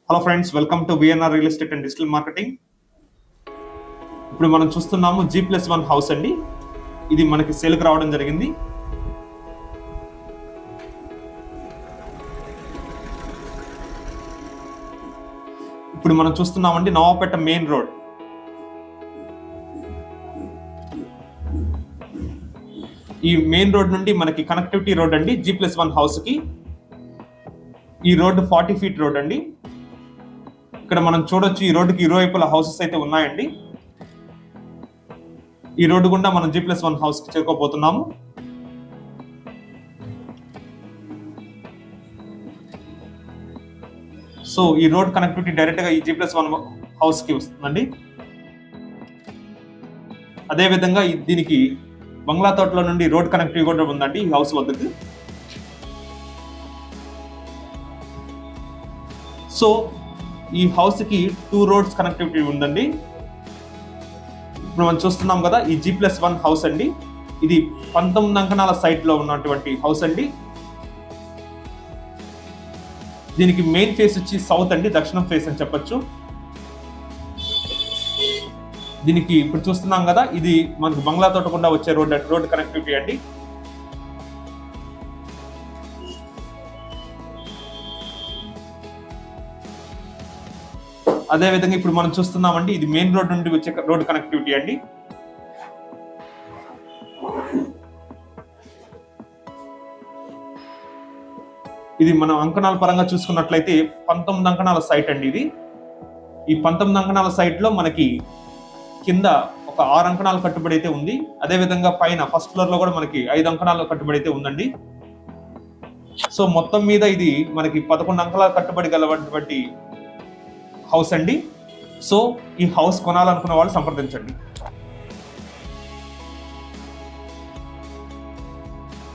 Hello friends, welcome to VNR real estate and digital marketing. ఇప్పుడు మనం చూస్తున్నాము G+1 house అండి. ఇది మనకి సేల్కి రావడం జరిగింది. ఇప్పుడు మనం చూస్తున్నామండి నవాపేట మెయిన్ రోడ్. ఈ మెయిన్ రోడ్ నుండి మనకి కనెక్టివిటీ రోడ్ అండి G+1 హౌస్ కి. ఈ రోడ్డు 40 ఫీట్ రోడ్ అండి. ఇక్కడ మనం చూడొచ్చు ఈ రోడ్డుకి ఇరువైపుల హౌసెస్ అయితే ఉన్నాయండి. ఈ రోడ్డు గుండా మనం G+1 హౌస్ కి చేరుకోబోతున్నాము. సో ఈ రోడ్ కనెక్టివిటీ డైరెక్ట్ గా ఈ G+1 హౌస్ కి వస్తుందండి. అదే విధంగా దీనికి బంగ్లా తోటలో నుండి రోడ్ కనెక్టివిటీ కూడా ఉందండి ఈ హౌస్ వద్దకు. సో ఈ హౌస్ కి 2 రోడ్స్ కనెక్టివిటీ ఉందండి. ఇప్పుడు మనం చూస్తున్నాం కదా ఈ G+1 హౌస్ అండి. ఇది 19 అంకణాల సైట్ లో ఉన్నటువంటి హౌస్ అండి. దీనికి మెయిన్ ఫేస్ వచ్చి సౌత్ అండి, దక్షిణం ఫేస్ అని చెప్పొచ్చు. దీనికి ఇప్పుడు చూస్తున్నాం కదా ఇది మనకు బంగ్లా తోట గుండా వచ్చే రోడ్ కనెక్టివిటీ అండి. అదే విధంగా ఇప్పుడు మనం చూస్తున్నామండి ఇది మెయిన్ రోడ్ నుండి వచ్చే రోడ్ కనెక్టివిటీ అండి. ఇది మనం అంకణాల పరంగా చూసుకున్నట్లయితే 19 అంకణాల సైట్ అండి ఇది. ఈ 19 అంకణాల సైట్ లో మనకి కింద ఒక 6 అంకణాల కట్టుబడి అయితే ఉంది. అదే విధంగా పైన ఫస్ట్ ఫ్లోర్ లో కూడా మనకి 5 అంకణాల కట్టుబడి అయితే ఉందండి. సో మొత్తం మీద ఇది మనకి 11 అంకణాల కట్టుబడి గలటువంటి హౌస్ అండి. సో ఈ హౌస్ కొనాలనుకున్న వాళ్ళు సంప్రదించండి.